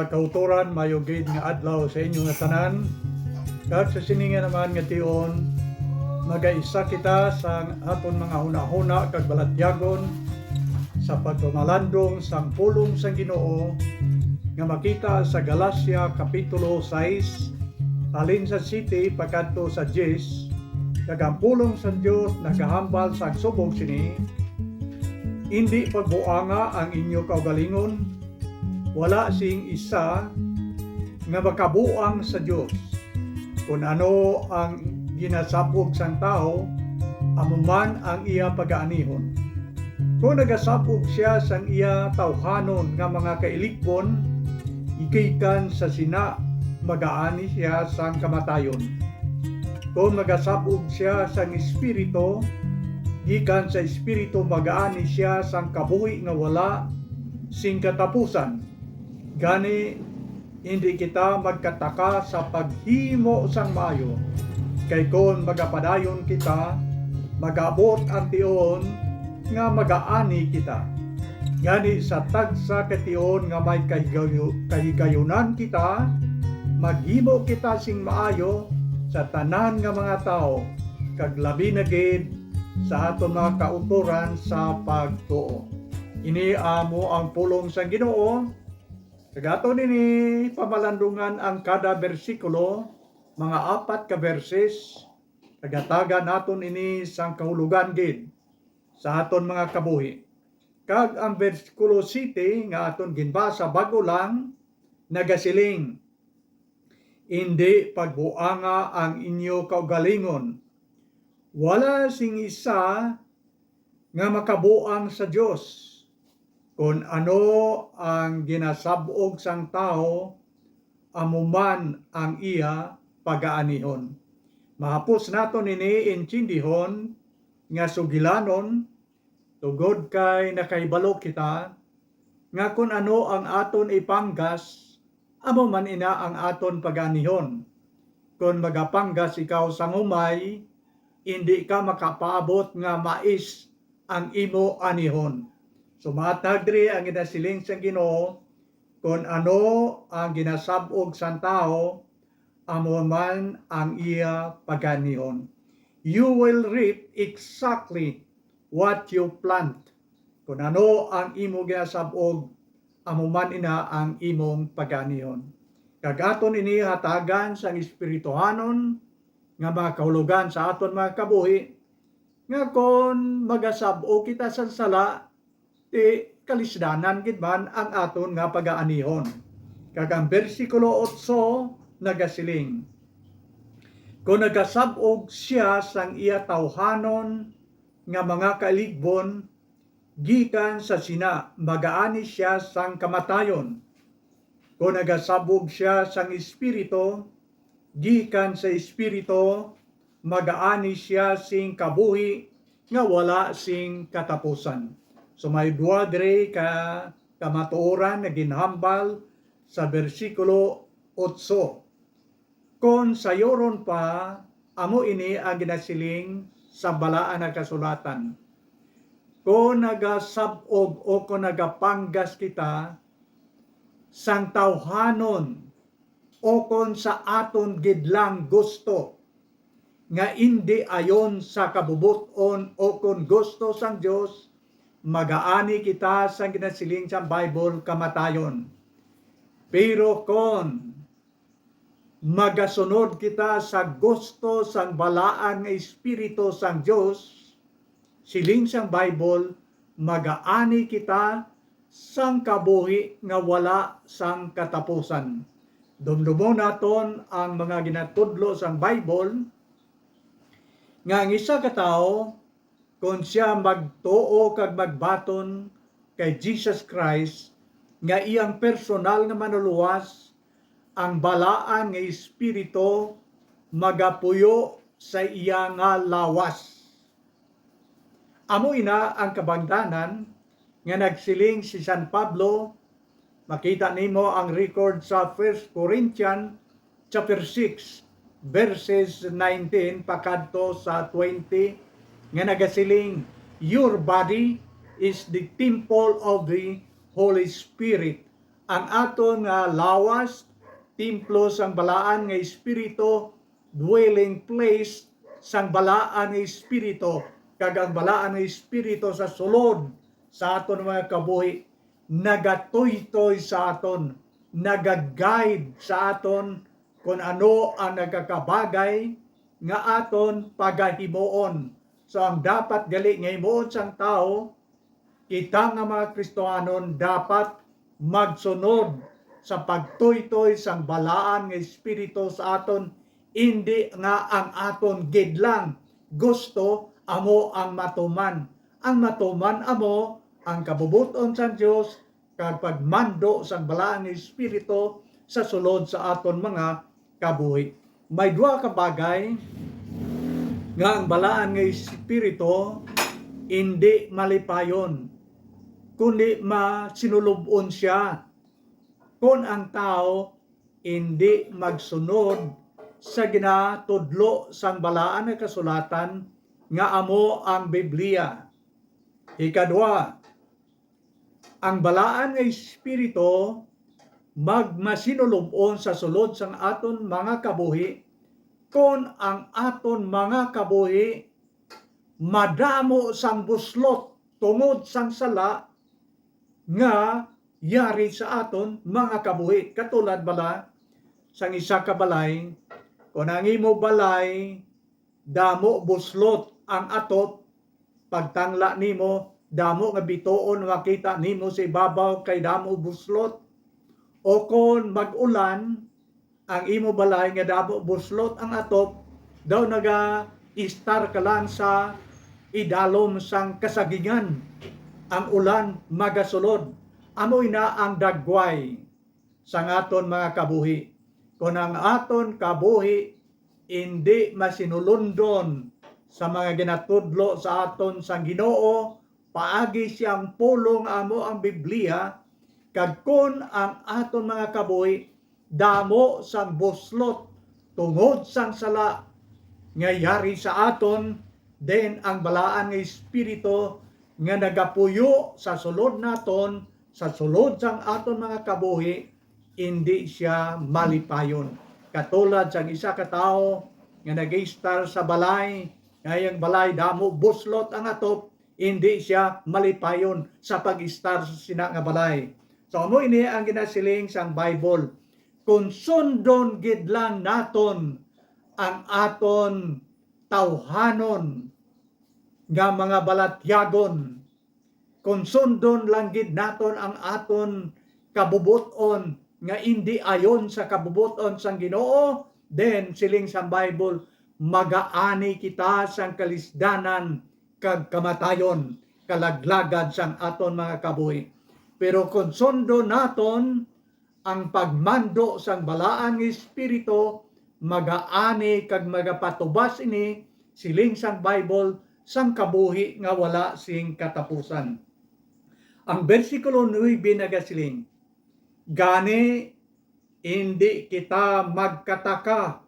Mga kauturan, mayugid nga adlaw sa inyong nga tanan. Kag sa sininga naman nga tion, magaisa kita sa aton mga hunahuna kag balatyagon sa pagpamalandong sang pulong sang Ginoo nga makita sa Galacia kapitulo 6 halin sa city pagkadto sa 10. Kag ang pulong sa Dios nagahambal sa subong sini, hindi pagbuanga ang inyo kaugalingon, wala sing isa nga makabuang sa Dios. Kung ano ang ginasabog sang tao, amo man ang iya pagaanihon. Kung nagasabog siya sang iya tawhanon nga mga kailikpon, igikan sa sina magaani siya sang kamatayon. Kung nagasabog siya sang espiritu, gikan sa espiritu magaani siya sang kabuhi nga wala sing katapusan. Gani hindi kita magkataka sa paghimo sang maayo, kay kon magapadayon kita, magabot ang tion nga magaani kita. Gani sa tagsa kation nga may kahigayunan kita, maghimo kita sing maayo sa tanan nga mga tao, kag labi na gid sa aton mga kauturan sa pagtuo. Ini amo ang pulong sang Ginoo. Kagato nini pamalandungan ang kada bersikulo, mga 4 ka verses. Kagataga naton ini sang kahulugan gid sa aton mga kabuhi. Kag ang bersikulo 7 nga aton ginbasa bago lang nagasiling, hindi pagbuanga ang inyo kaugalingon, wala sing isa nga makabuang sa Dios. Kung ano ang ginasabog sang tao, amo man ang iya pagaanihon. Mahapos naton ini intindihon nga sugilanon tugod kay nakaibalo kita nga kung ano ang aton ipanggas, amo man ina ang aton pagaanihon. Kung magapanggas ikaw sang humay, hindi ka makapaabot nga mais ang imo anihon. Sumatag diri ang ginasiling sang Ginoo, kung ano ang ginasabog sang tao, amo man ang iya paganihon. You will reap exactly what you plant. Kung ano ang imo ginasabog, amo man ina ang imong paganihon. Kagaton ini hatagan sang espirituhanon nga mga kahulugan sa aton mga kabuhi, nga kon magasab-o kita sa sala, kalisdanan gid man ang aton nga pagaanihon. Kag ang bersikulo 8 nagasiling, kung nagasab-og siya sang iya tawhanon nga mga kaligbon, gikan sa sina magaani siya sang kamatayon. Kung nagasabog siya sang espiritu, gikan sa espiritu magaani siya sing kabuhi nga wala sing katapusan. So may dua dire ka kamatuoran na ginhambal sa bersikulo 8. Kung sayoron pa, amo ini ang ginasiling sa balaan na kasulatan. Kung nagasabog o kung nagapanggas kita sang tawhanon o kung sa aton gidlang gusto nga hindi ayon sa kabubuton o kung gusto sang Dios, magaani kita sa ginasiling sa Bible kamatayon. Pero kung magasunod kita sa gusto sang balaan nga espiritu sang Dios, siling sang Bible, magaani kita sang kabuhi nga wala sang katapusan. Dumdumon naton ang mga ginatudlo sang Bible nga ang isa ka tawo, kung siya magtuo kag magbaton kay Jesus Christ nga iyang personal nga manuluwas, ang balaan nga espiritu magapuyo sa iya nga lawas. Amo ina ang kabangdanan nga nagsiling si San Pablo. Makita nimo ang record sa 1 Corinthians chapter 6 verses 19 pakadto sa 20 nga nagasiling, your body is the temple of the Holy Spirit ang aton nga lawas, templo sang balaan nga espiritu, dwelling place sang balaan nga espiritu, kag ang balaan nga espiritu sa sulod sa aton mga kabuhi, nagatuytoy sa aton, nagaguide sa aton kung ano ang nagkakabagay nga aton pagahimuon. So ang dapat gali nga himuon sang tao, kita nga mga Kristohanon dapat magsunod sa pagtuytoy sang balaan nga espiritu sa aton, hindi nga ang aton gidlang gusto amo ang matuman. Ang matuman amo ang kabubuton sa Dios kag pagmando sang balaan nga espiritu sa sulod sa aton mga kabuhi. May duha ka bagay nga ang balaan nga espiritu hindi malipayon, kundi masinulubon siya kung ang tao hindi magsunod sa ginatudlo sang balaan nga kasulatan nga amo ang Biblia. Ikadua, ang balaan nga espiritu magmasinulubon sa sulod sang aton mga kabuhi kung ang aton mga kabuhi madamo sang buslot tungod sang sala nga yari sa aton mga kabuhi. Katulad bala sang isa ka balay, kung ang imo balay damo buslot ang atop, pagtangla nimo damo nga bituon makita nimo sa ibabaw kay damo buslot. O kung mag-ulan ang imo balay nga damo buslot ang atop, daw naga-istar ka lang sa idalom sang kasagingan, ang ulan magasulod. Amoy na ang dagway sang aton mga kabuhi. Kung ang aton kabuhi hindi masinulundon sa mga ginatudlo sa aton sang Ginoo, paagi siyang pulong amo ang Biblia, kag kun ang aton mga kabuhi damo sang buslot tungod sang sala nga yari sa aton, then ang balaan nga espiritu nga nagapuyo sa sulod naton, sa sulod sang aton mga kabuhi, hindi siya malipayon. Katulad sang isa ka tawo nga nag-istar sa balay, ngayang balay damo buslot ang atop, hindi siya malipayon sa pag-istar sa sina nga balay. So amo ini ang ginasiling sang Bible. Kung sundon gidlang naton ang aton tawhanon nga mga balatyagon, kung sundon lang gid naton ang aton kabubuton nga hindi ayon sa kabubuton sang Ginoo, then siling sang Bible, magaani kita sang kalisdanan kag kamatayon, kalaglagan sang aton mga kabuhi. Pero kung sundo naton ang pagmando sang balaan ng espiritu, magaani kag magapatubas ini, siling sang Bible, sang kabuhi nga wala sing katapusan. Ang versikulo 9 nagasiling, gani hindi kita magkataka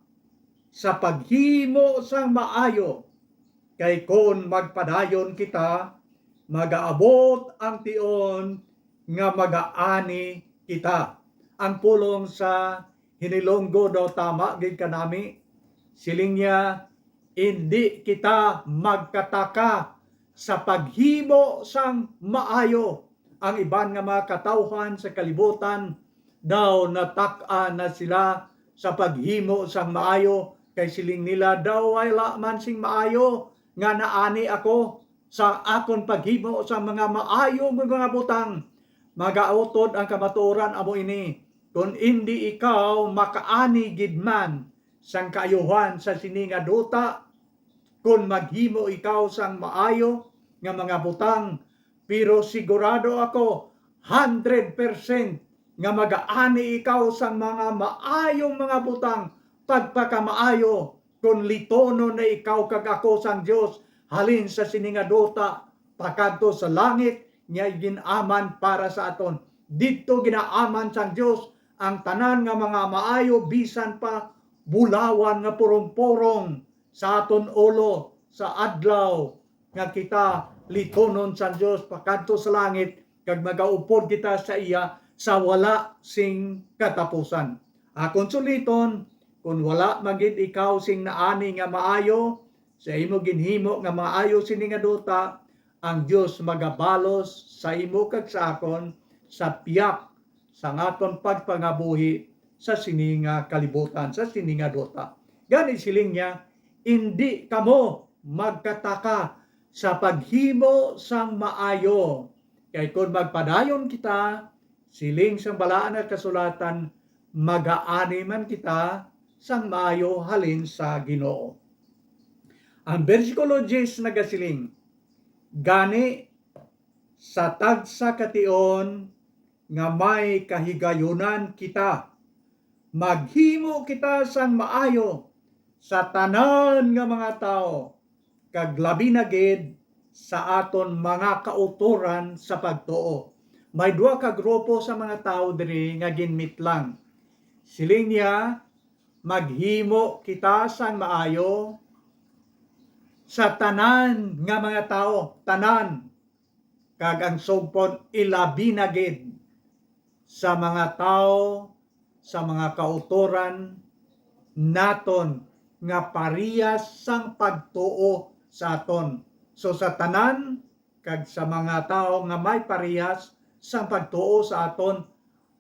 sa paghimo sang maayo, kay kon magpadayon kita, magaabot ang tion nga magaani kita. Ang pulong sa hinilonggo daw tama gid kanami, siling niya, hindi kita magkataka sa paghimo sang maayo. Ang iban nga mga katawhan sa kalibutan daw natak-a na sila sa paghimo sang maayo, kay siling nila daw ay man sing maayo nga naani ako sa akon paghimo sa mga maayo mga butang. Magautod ang kamaturan amo ini, kung hindi ikaw makaani gidman sang kaayuhan sa sininga duta, kung maghimo ikaw sang maayo nga mga butang, pero sigurado ako 100% nga magaani ikaw sang mga maayong mga butang, pagpakamaayo, kung litono na ikaw kag ako sang Dios halin sa sininga duta pakadto sa langit nga ginaman para sa aton. Dito ginaaman sang Dios ang tanan nga mga maayo, bisan pa bulawan nga purong-purong sa aton ulo sa adlaw nga kita litonon sa Dios pakadto sa langit kag magaupod kita sa iya sa wala sing katapusan. Akon suliton, kung wala magid ikaw sing naani nga maayo, sa imo ginhimo nga maayo sini nga duta, ang Dios magabalos sa imo kag sa akon sa piyak sa aton pagpangabuhi sa sini nga kalibutan, sa sini nga duta. Gani siling niya, hindi kamo magkataka sa paghimo sang maayo. Kay kung magpadayon kita, siling sang balaan at kasulatan, magaani man kita sang maayo halin sa Ginoo. Ang bersikulo 10 nagasiling, gani sa tagsa kation nga may kahigayunan kita, maghimo kita sang maayo sa tanan nga mga tao, kag labi na gid sa aton mga kautoran sa pagtuo. May duha ka grupo sa mga tao diri nga ginmitlang. Siling niya, maghimo kita sang maayo sa tanan nga mga tao, tanan, kag ang sugpon ilabi na gid sa mga tao, sa mga kautoran naton nga parehas sang pagtuo sa aton. So sa tanan kag sa mga tao nga may parehas sang pagtuo sa aton,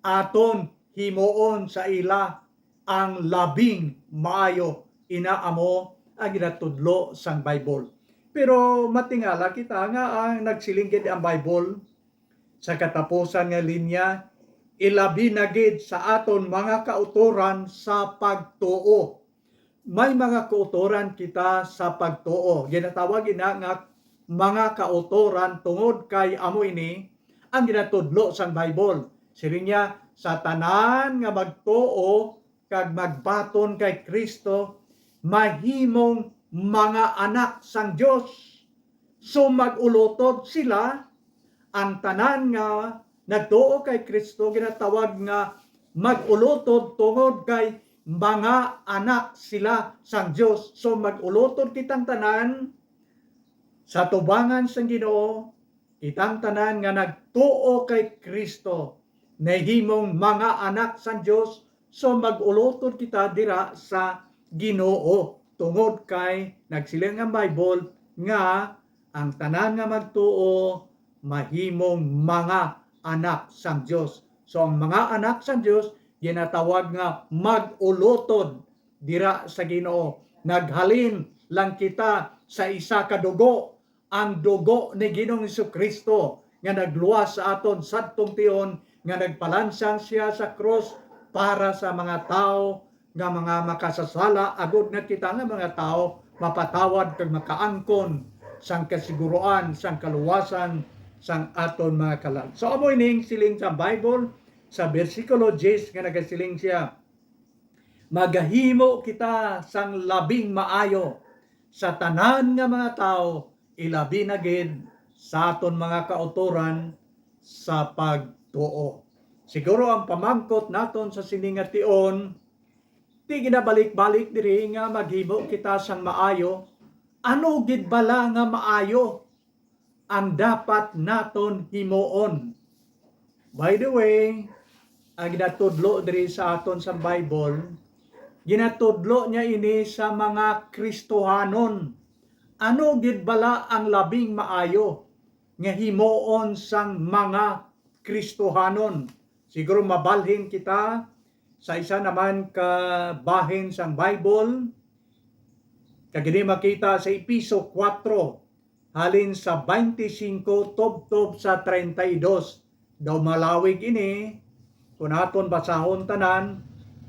aton himuon sa ila ang labing maayo, inaamo ang ginatudlo sang Bible. Pero matingala kita nga ang nagsiling gid ang Bible sa katapusan nga linya, ilabi na gid sa aton mga kautoran sa pagtuo. May mga kautoran kita sa pagtuo. Ginatawag ina nga mga kautoran tungod kay amo ini ang ginatudlo sang Bible. Siling niya, sa tanan nga magtuo kag magbaton kay Kristo, mahimong mga anak sang Dios. So magulotod sila, ang tanan nga nagtuo kay Kristo ginatawag nga magulotod tungod kay mga anak sila sang Dios. So magulotod kitang tanan sa tubangan sang Ginoo, kitang tanan nga nagtuo kay Kristo, nahimong mga anak sang Dios. So magulotod kita dira sa Ginoo tungod kay nagsiling ang Bible nga ang tanan nga magtuo mahimong mga anak sang Dios. So ang mga anak sang Dios ginatawag nga magulotod dira sa Ginoo. Naghalin lang kita sa isa ka dugo, ang dugo ni Ginoong Jesucristo nga nagluwas sa aton sadtong tion, nga nagpalansang siya sa cross para sa mga tao nga mga makasasala, agud na kita nga mga tao mapatawad kag makaangkon sang kasiguruan, sang kaluwasan sang aton mga kalag. So amo ining siling sa Bible sa bersikulo 10 nga nagasiling siya, magahimo kita sang labing maayo sa tanan nga mga tao, ilabi na gid sa aton mga kautoran sa pagtuo. Siguro ang pamangkot naton sa sininga tion, di ginabalik-balik diri nga maghimo kita sang maayo. Ano gid bala nga maayo ang dapat naton himuon? By the way, ang ginatudlo diri sa aton sa Bible, ginatudlo niya ini sa mga Kristohanon. Ano gid bala ang labing maayo nga himuon sang mga Kristohanon? Siguro mabalhin kita sa isa naman ka bahin sang Bible, kagini makita sa Episo 4 halin sa 25 tubtob sa 32. Daw malawig ini kung aton basahon tanan,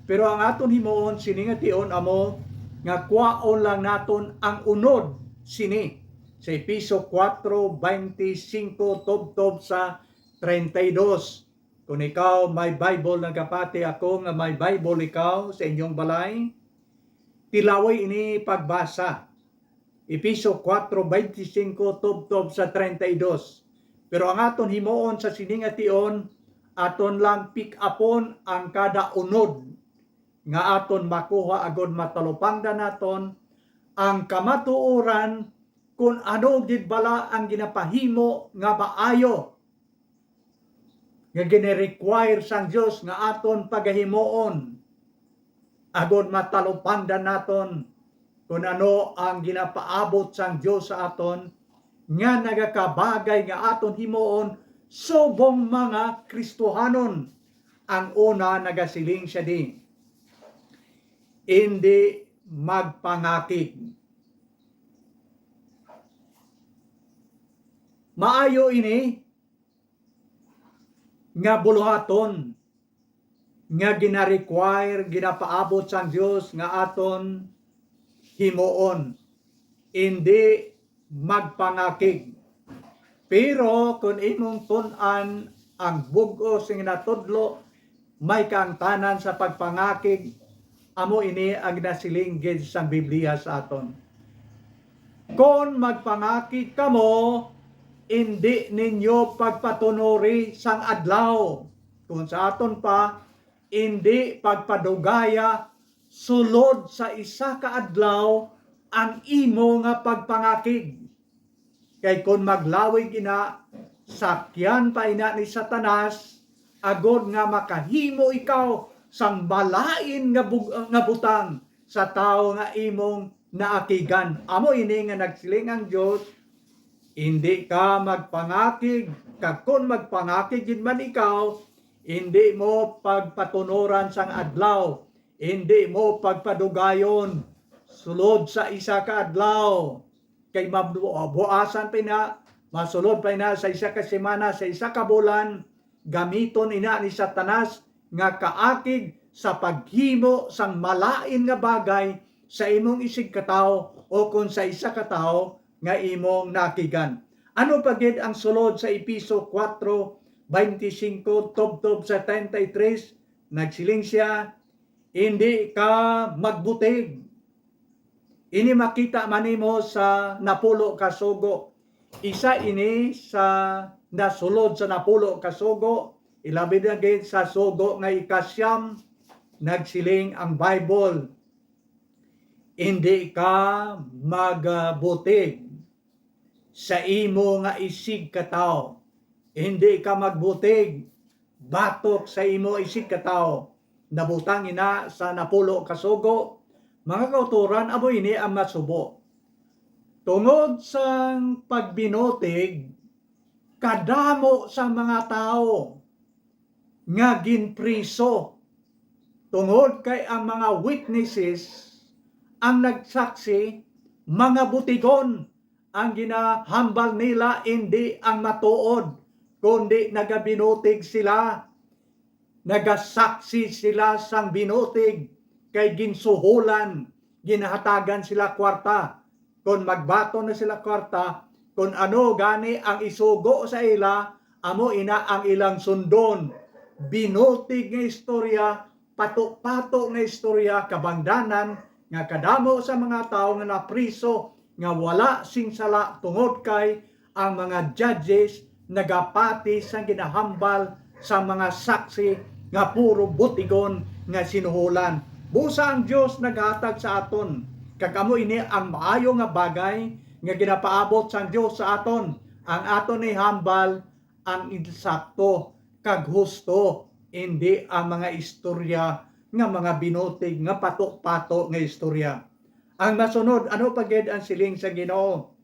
pero ang aton himuon sini nga tion amo nga kwaon lang naton ang unod sini sa Episo 4:25 tubtob sa 32. Kung ikaw may Bible nagapati ako nga may Bible ikaw sa inyong balay, tilaway ini pagbasa. Episo 4:25 tubtob sa 32. Pero ang aton himuon sa sini nga tion, aton lang pick upon ang kada unod nga aton makuha agud matalupangdan naton ang kamatuoran kung ano gid bala ang ginapahimo nga maayo nga gine-require sang Dios nga aton pagahimuon agod matalupangdan naton kung ano ang ginapaabot sang Dios sa aton nga nagakabagay nga aton himuon subong mga Kristohanon. Ang una nagasiling siya di, hindi magpangakig. Maayo ini nga buluhaton nga gina-require, ginapaabot sang Dios nga aton himuon, hindi magpangakig. Pero kung imong tun-an ang bug-o sing natudlo, may kaangtanan sa pagpangakig, amo ini ang nasiling gid sang Biblia sa aton. Kung magpangakig kamo, hindi ninyo pagpatunuri sang adlaw. Kung sa aton pa, hindi pagpadugaya sulod sa isa ka adlaw ang imo nga pagpangakig. Kay kung maglawig ina, sakyan pa ina ni Satanas, agod nga makahimo ikaw sang balain nga butang sa tao nga imong naakigan. Amo ini nga nagsiling ang Dios, hindi ka magpangakig, kag kung magpangakig gid man ikaw, hindi mo pagpatunuran sang adlaw, hindi mo pagpadugayon sulod sa isa ka adlaw. Kay mabuasan pa na, masulod pa na sa isa ka semana, sa isa ka bulan, gamiton ina ni Satanas nga kaakig sa paghimo sang malain nga bagay sa imong isig katao o kung sa isa ka tao nga imong nakigan. Ano pagid ang sulod sa Episo 4:25 tubtob sa 33, nagsiling siya, hindi ka magbutig. Ini makita manimo sa napulo ka sugo. Isa ini sa nasulod sa napulo ka sugo, ilabi na gid sa sugo nga ikasyam, nagsiling ang Bible, hindi ka magbutig sa imo nga isig katao. Hindi ka magbutig batok sa imo isig katao. Nabutang ina sa napulo ka sugo. Mga kauturan, abo ini ang masubo. Tungod sa pagbinutig, kadamo sa mga tao nga ginpriso. Tungod kay ang mga witnesses, ang nagsaksi, mga butigon, ang ginahambal nila, hindi ang matuod, kundi nagabinutig sila. Nagasaksi sila sang binutig, kay ginsuhulan, ginahatagan sila kwarta. Kung magbato na sila kwarta, kung ano gani ang isugo sa ila, amo ina ang ilang sundon. Binutig nga istorya, pato-pato nga istorya, kabangdanan, nga kadamo sa mga tao nga napriso, nga wala sing sala tungod kay ang mga judges nagapati sa ginahambal sa mga saksi nga puro butigon nga sinuhulan. Busa ang Dios naghatag sa aton, kagamo ini ang maayo nga bagay nga ginapaabot sang Dios sa aton. Ang aton ni hambal ang insakto kag husto, hindi ang mga istorya nga mga binutig nga pato-pato nga istorya. Ang masunod, ano pagid ang siling sa Ginoo?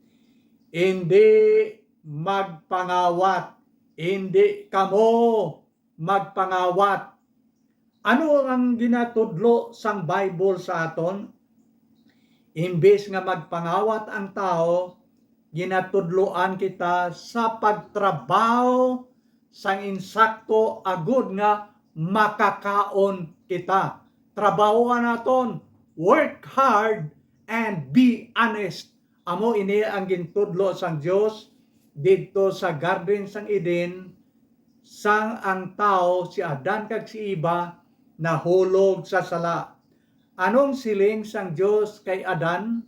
Hindi magpangawat, hindi kamo magpangawat. Ano ang ginatudlo sang Bible sa aton? Imbes nga magpangawat ang tao, ginatudloan kita sa pagtrabaho sang insakto agud nga makakaon kita. Trabahoan naton, work hard and be honest. Amo ini ang gintudlo sang Dios didto sa garden sang Eden, sang ang tao si Adan kag si Eva nahulog sa sala. Anong siling sang Dios kay Adan?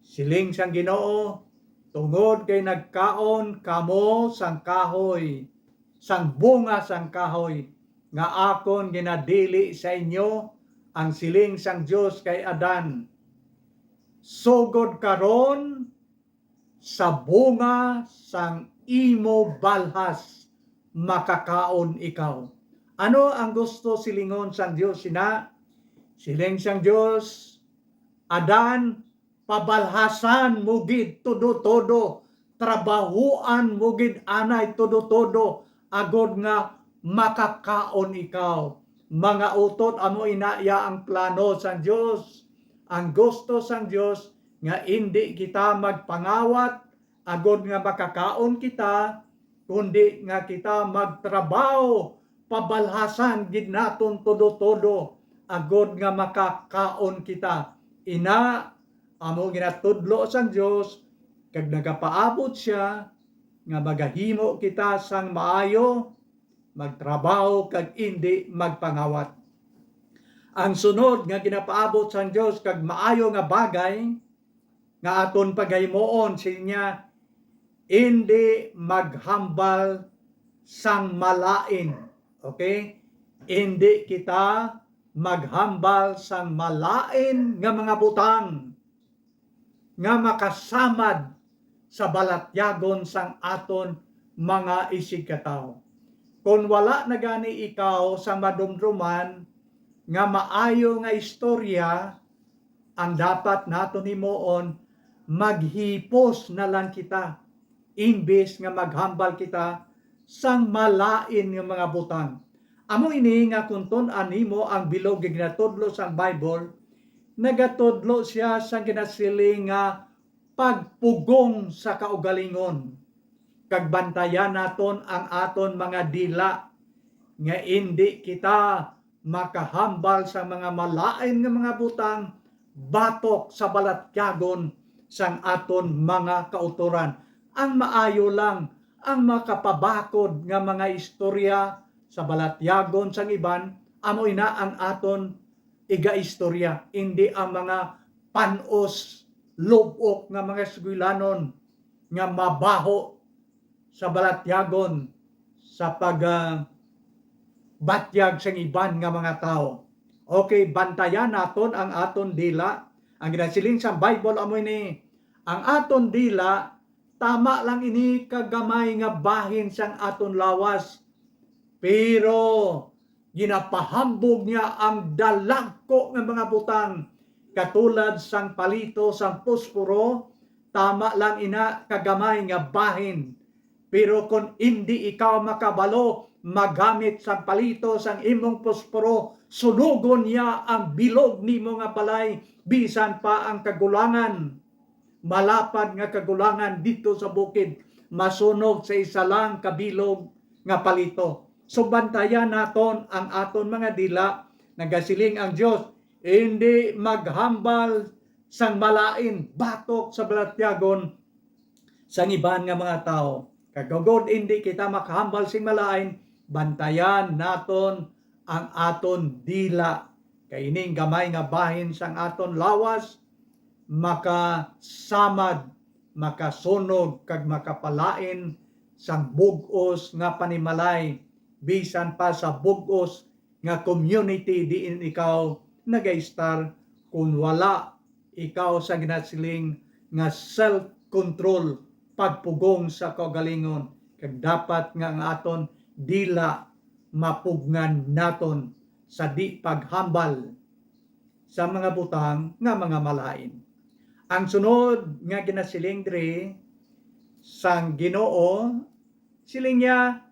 Siling sang Ginoo, tungod kay nagkaon kamo sang kahoy, sang bunga sang kahoy, nga akon ginadili sa inyo. Ang siling sang Dios kay Adan, sugod karon sa bunga sang imo balhas, makakaon ikaw. Ano ang gusto silingon sang Dios sina? Siling sang Dios, Adan, pabalhasan mo gid todo-todo, trabahuan mo gid anay todo-todo, agod nga makakaon ikaw. Mga utot amo inaya ang plano sang Dios. Ang gusto sang Dios nga hindi kita magpangawat agod nga makakaon kita, kundi nga kita magtrabaho, pabalhasan gid naton todo-todo agod nga makakaon kita. Ina amo ginatudlo sang Dios kag nagapaabot siya nga magahimo kita sang maayo, magtrabaho kag hindi magpangawat. Ang sunod nga ginapaabot sang Dios kag maayo nga bagay nga aton pagahimoon sinya, hindi maghambal sang malain. Okay? Hindi kita maghambal sang malain nga mga butang nga makasamad sa balatyagon sang aton mga isigkataw. Kung wala na gani ikaw sa madumduman nga maayo nga istorya, ang dapat naton himuon, maghipos na lang kita imbes nga maghambal kita sang malain nga mga butang. Amo ini nga kunton animo ang bilog ginatudlo sa Bible, nagatudlo siya sa ginasiling nga pagpugong sa kaugalingon. Kag bantayan naton ang aton mga dila nga hindi kita makahambal sa mga malain nga mga butang batok sa balatyagon sang aton mga kauturan. Ang maayo lang ang makapabakod nga mga istorya sa balatyagon sang iban, amo ina ang aton iga-istorya, hindi ang mga panos lubok nga mga eskwelanon nga mabaho sa balatyagon sa batyag sang iban nga mga tao. Okay, bantayan naton ang aton dila. Ang ginasiling sa Bible amo ini, ang aton dila tama lang ini kagamay nga bahin sang aton lawas. Pero ginapahambog niya ang dalagko ng mga butang katulad sang palito, sang posporo, tama lang ina kagamay nga bahin. Pero kung hindi ikaw makabalo magamit sang palito, sang imong posporo, sunugon niya ang bilog nimo nga balay, bisan pa ang kagulangan. Malapad nga kagulangan dito sa bukid, masunog sa isa lang kabilog nga palito. So bantayan naton ang aton mga dila, nagasiling ang Dios, hindi maghambal sang malain batok sa balatyagon sang iban nga mga tao. Kagugod hindi kita makahambal sing malain, bantayan naton ang aton dila. Kaining gamay nga bahin sang aton lawas, makasamad, makasunog kag makapalain sang bugos nga panimalay, bisan pa sa bugos nga community diin ikaw nagaistar kung wala ikaw sa ginasiling nga self-control, pagpugong sa kaugalingon. Kag dapat nga ang aton dila mapugnan naton sa di paghambal sa mga butang nga mga malain. Ang sunod nga ginasiling diri sang Ginoo, siling niya,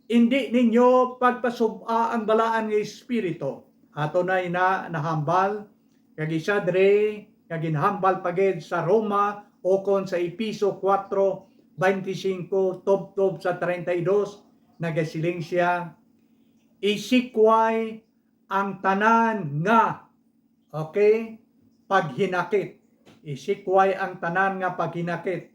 hindi ninyo pagpasuba ang balaan ng Espiritu. Ato na ina nahambal, kag isa dre, kag ginhambal pagid sa Roma, o kon sa Episo 4:25, tubtob sa 32, nagasiling siya, isikway ang tanan nga, okay, paghinakit. Isikway ang tanan nga paghinakit.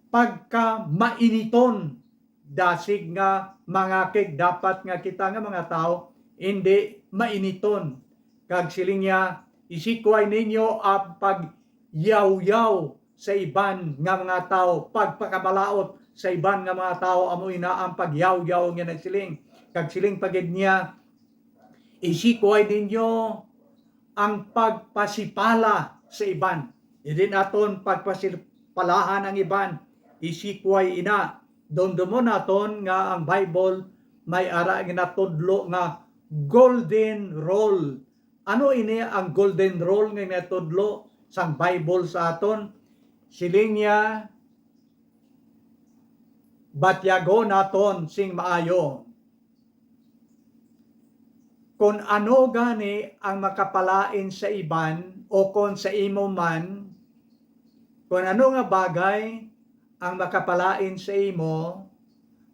Pagka mainiton, dasig nga mangakig, dapat nga kita nga mga tao hindi mainiton. Kag siling niya, isikway ninyo ang pagyaw-yaw sa iban nga mga tao, pagpakabalaot sa iban nga mga tao, amoy na ang pagyaw-yaw nga nagsiling. Kag siling pagid niya, isikway ninyo ang pagpasipala sa iban. Hindi naton pagpasipalahan ang iban, isikway ina Domdom naton nga ang Bible may ara ginatudlo nga golden rule. Ano ini ang golden rule nga ginatudlo sang Bible sa aton? Siling niya, batyago naton sing maayo. Kung ano gani ang makapalain sa iban o kung sa imo man, kung ano nga bagay ang makapalain sa imo,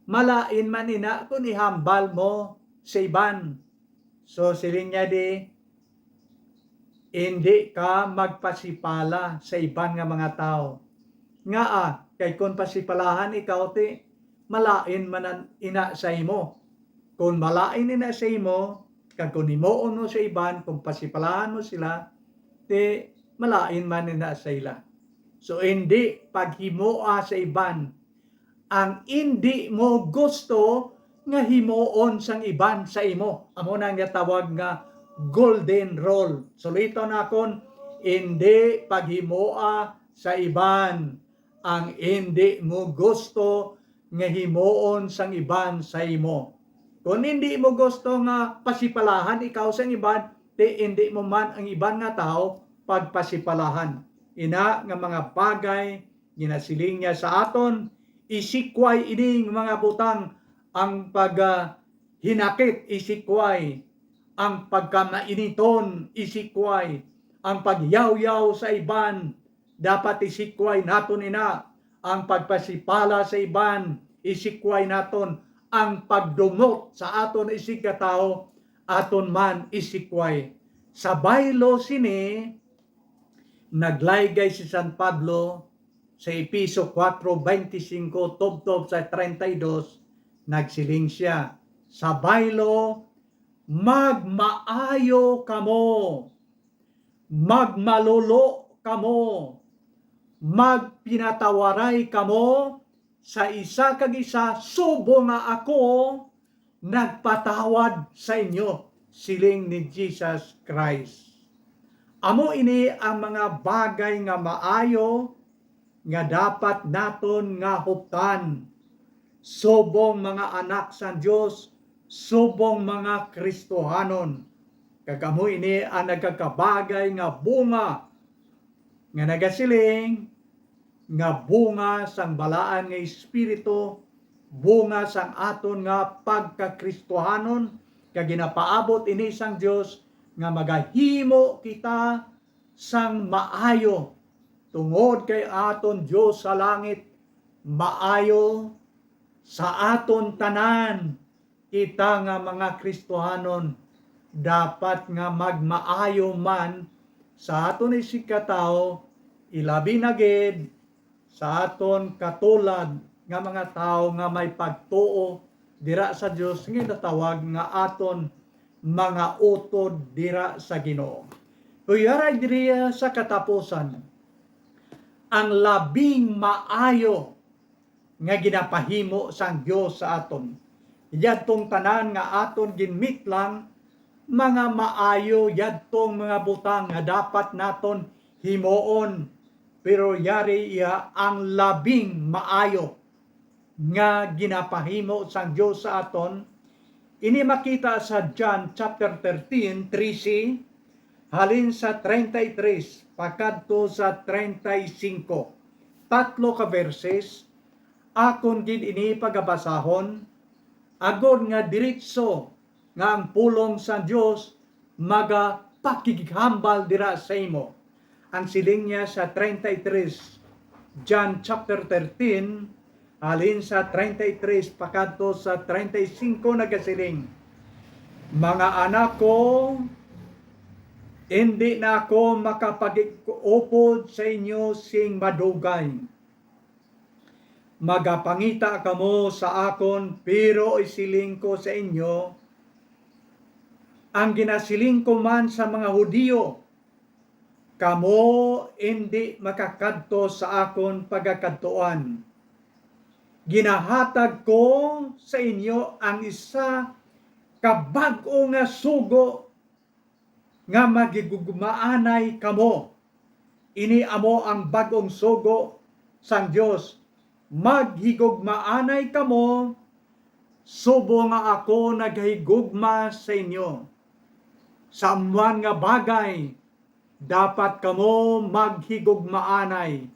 malain man ina kung ihambal mo sa iban. So siling niya di, hindi ka magpasipala sa iban nga mga tao. Nga kay kung pasipalahan ikaw ti, malain man ina sa imo. Kung malain ina sa imo, kag kung himuon mo sa iban, kung pasipalahan mo sila, ti malain man ina sa ila. So hindi paghimoa sa iban, ang hindi mo gusto nga himuon sang iban sa imo. Amo na nga tawag nga golden rule. Sulito na kon, hindi paghimoa sa iban, ang hindi mo gusto nga himuon sang iban sa imo. Kung hindi mo gusto nga pasipalahan ikaw sang iban, di hindi mo man ang iban nga tao pagpasipalahan. Ina nga mga bagay ginasiling niya sa aton, isikway ining mga butang, ang hinakit isikway, ang pagkamainiton isikway, ang pagyaw-yaw sa iban dapat isikway naton ina, ang pagpasipala sa iban isikway naton, ang pagdumot sa aton isig katao aton man isikway. Sa baylo sini naglaygay si San Pablo sa Episo 4:25 tubtob sa 32, nagsiling siya, sa baylo magmaayo kamo, magmalulo kamo, magpinatawaray kamo sa isa kag isa, subo nga ako nagpatawad sa inyo, siling ni Jesus Christ. Amo ini ang mga bagay nga maayo nga dapat naton nga huptan, subong mga anak sa Dios, subong mga Kristohanon. Kagamo ini ang nagkakabagay nga bunga nga nagasiling nga bunga sang balaan nga espiritu, bunga sang aton nga pagkakristohanon, kag ginapaabot ini sang Dios nga magahimo kita sang maayo tungod kay aton Dios sa langit, maayo sa aton tanan. Kita nga mga Kristohanon dapat nga magmaayo man sa aton isig katao, ilabi na gid sa aton katulad nga mga tao nga may pagtuo dira sa Dios nga natawag nga aton mga utod dira sa Ginoo. Kuyaray diriya sa katapusan, ang labing maayo nga ginapahimo sang Dios sa aton. Yadtong tanan nga aton ginmit lang, mga maayo yadtong mga butang nga dapat naton himuon. Pero yari iya ang labing maayo nga ginapahimo sang Dios sa aton. Ini makita sa John chapter 13, 13, halin sa 33, pakadto sa 35. Tatlo ka verses, akon gid ini pagabasahon, agod nga diretso nga ang pulong sa Dios magapakighambal dira sa imo. Ang siling niya sa 33, John chapter 13, alin sa 33 pakadto sa 35 nagasiling, mga anak ko, hindi na ako makapag-upod sa inyo sing madugay. Magapangita kamo sa akon, pero isiling ko sa inyo, ang ginasiling ko man sa mga Hudiyo, kamo hindi makakadto sa akon pagakadtuan. Ginahatag ko sa inyo ang isa kabag-o nga sugo nga magigugumaanay kamo. Ini amo ang bagong sugo sang Dios. maghigugmaanay kamo, subo nga ako naghigugma sa inyo. Sa amuan nga bagay, dapat kamo maghigugmaanay.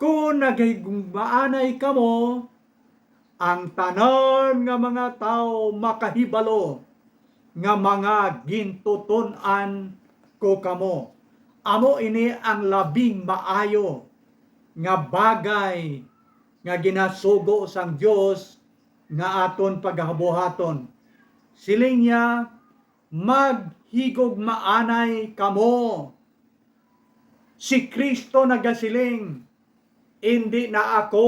Kung naghigugmaanay kamo, ang tanan nga mga tao makahibalo nga mga gintuton-an ko kamo. Amo ini ang labing maayo nga bagay nga ginasugo sang Dios nga aton paghabuhaton. Siling niya, maghigugmaanay kamo. Si Kristo nagasiling, hindi na ako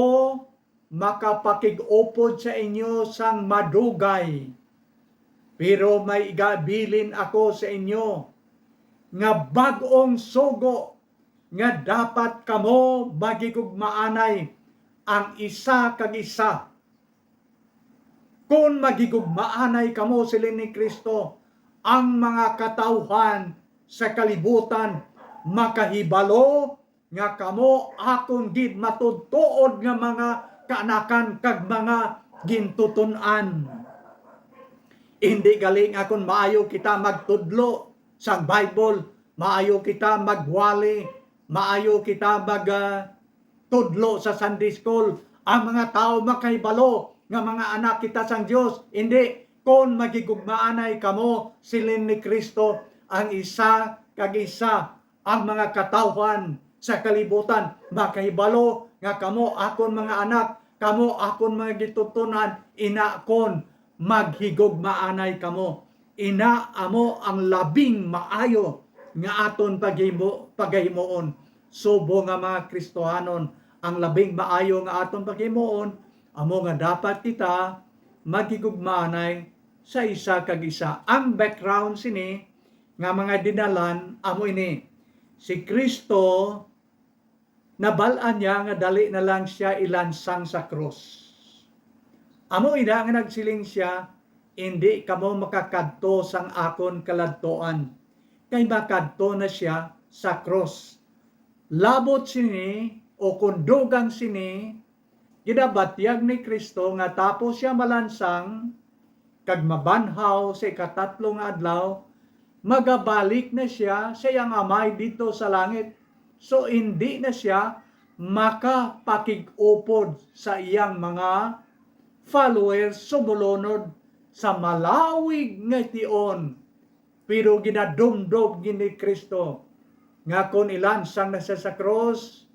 makapakig-upod sa inyo sang madugay, pero may igabilin ako sa inyo nga bag-ong sugo nga dapat kamo magigugmaanay ang isa kag isa. Kung magigugmaanay kamo sila ni Kristo, ang mga katawhan sa kalibutan makahibalo nga kamo akong gid matudtuod nga mga kaanakan kag mga gintuton-an. Hindi galing akon maayo kita magtudlo sa Bible, maayo kita magwali, maayo kita tudlo sa Sunday School. Ang mga tao makahibalo nga mga anak kita sang Dios. Hindi, kung magigugmaanay kamo silin ni Kristo, ang isa kag isa, ang mga katawhan sa kalibutan makahibalo nga kamo akon mga anak, kamo akon mga gitutunan, ina kon maghigugmaanay kamo. Ina amo ang labing maayo nga aton paghimuon. Subo nga mga Kristohanon, ang labing maayo nga aton paghimuon, amo nga dapat kita maghigugmaanay sa isa kag isa. Ang background sini nga mga dinalan amo ini. Si Kristo nabalaan niya nga dali na lang siya ilansang sa krus. Amo ina nga nagsiling siya, hindi kamo makakadto sang akon kaladtoan. Kay makadto na siya sa krus. Labot sini o kundugang sini, ginabatyag ni Kristo nga tapos siya malansang, kag mabanhaw sa ikatatlong adlaw, magabalik na siya sa iyang amay dito sa langit. So hindi na siya makapakig-upod sa iyang mga followers sumulunod sa malawig nga tion. Pero ginadumdog ni Kristo nga kung ilansang na siya sa cross,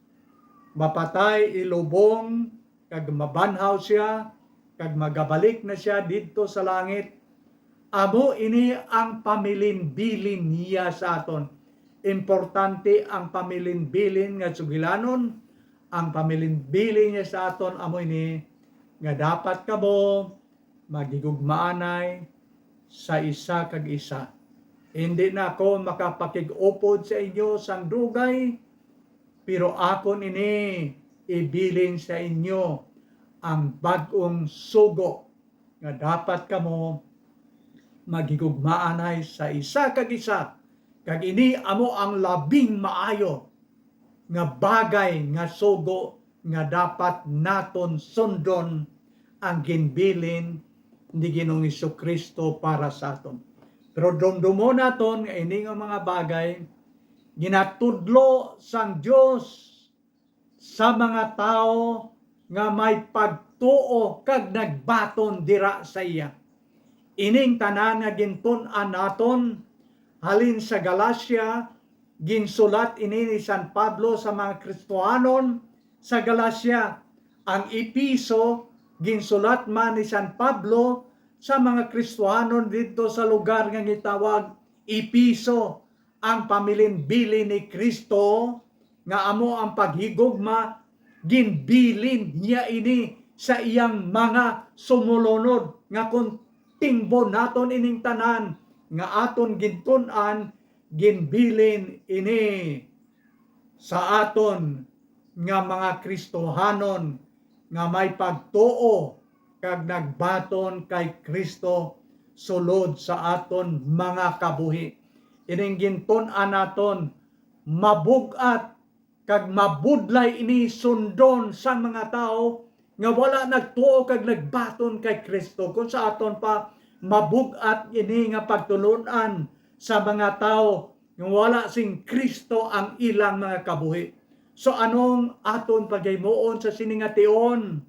mapatay, ilubong, kag mabanhaw siya, kag magabalik na siya dito sa langit. Amo ini ang pamilin-bilin niya sa aton. Importante ang pamilin-bilin nga sugilanon. Ang pamilin-bilin niya sa aton amo ini nga dapat kamo magigugmaanay sa isa kag isa. Hindi na ako makapakig-upod sa inyo sang dugay, pero akon ini ibilin sa inyo ang bag-ong sugo nga dapat kamo magigugmaanay sa isa kag isa. Kag ini amo ang labing maayo nga bagay nga sugo nga dapat naton sundon ang ginbilin ni Ginoong Jesucristo para sa aton. Pero dumdumo naton nga ini nga mga bagay ginatudlo sang Dios sa mga tao nga may pagtuo kag nagbaton dira sa iya. Ining tanan nga gintun-an naton halin sa Galacia, ginsulat ini ni San Pablo sa mga Kristohanon sa Galacia. Ang Episo, ginsulat man ni San Pablo sa mga Kristohanon dito sa lugar nga gitawag Episo. Ang pamilin-bilin ni Kristo nga amo ang paghigugma, ginbilin niya ini sa iyang mga sumulunod nga kung tingbo naton ining tanan nga aton gintun-an, ginbilin ini sa aton nga mga Kristohanon nga may pagtuo kag nagbaton kay Kristo sulod sa aton mga kabuhi. Ining gintun-an naton mabugat kag mabudlay ini sundon sang mga tao nga wala nagtuo kag nagbaton kay Kristo, kung sa aton pa mabugat ini nga pagtulunan sa mga tao nga wala sing Kristo ang ilang mga kabuhi. So anong aton paghimuon sa siningation?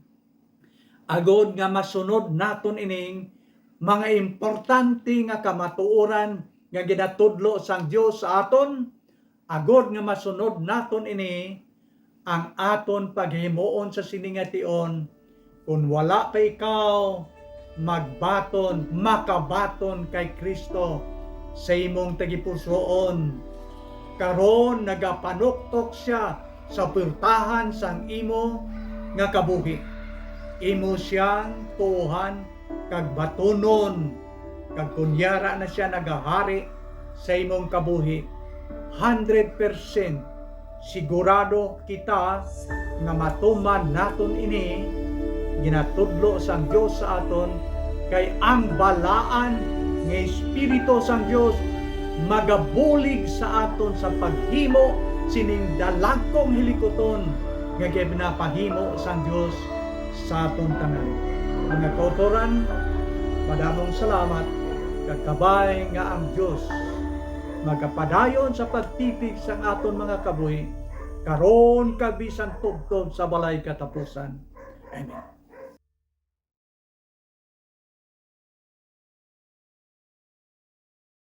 Agod nga masunod naton ining mga importante nga kamatuoran nga ginatudlo sang Dios sa aton, agod nga masunod naton ini ang aton paghimuon sa siningation. Kung wala pa ikaw magbaton, makabaton kay Kristo sa imong tagipusoon, karon nagapanuktok siya sa purtahan sang imo nga kabuhi. Imo siyang tuhan kag batunon, kag kunyara na siya nagahari sa imong kabuhi, 100% sigurado kita nga matuman naton ini ginatudlo sang Dios sa aton, kay ang balaan nga Espiritu sang Dios magabulig sa aton sa paghimo sining dalagkong hilikoton nga ginapahimo sang Dios sa aton tanan. Mga kautoran, madamong salamat kag kabay nga ang Dios magapadayon sa pagtipig sa aton mga kabuhi karon kag bisan tubtob sa balay katapusan. Amen.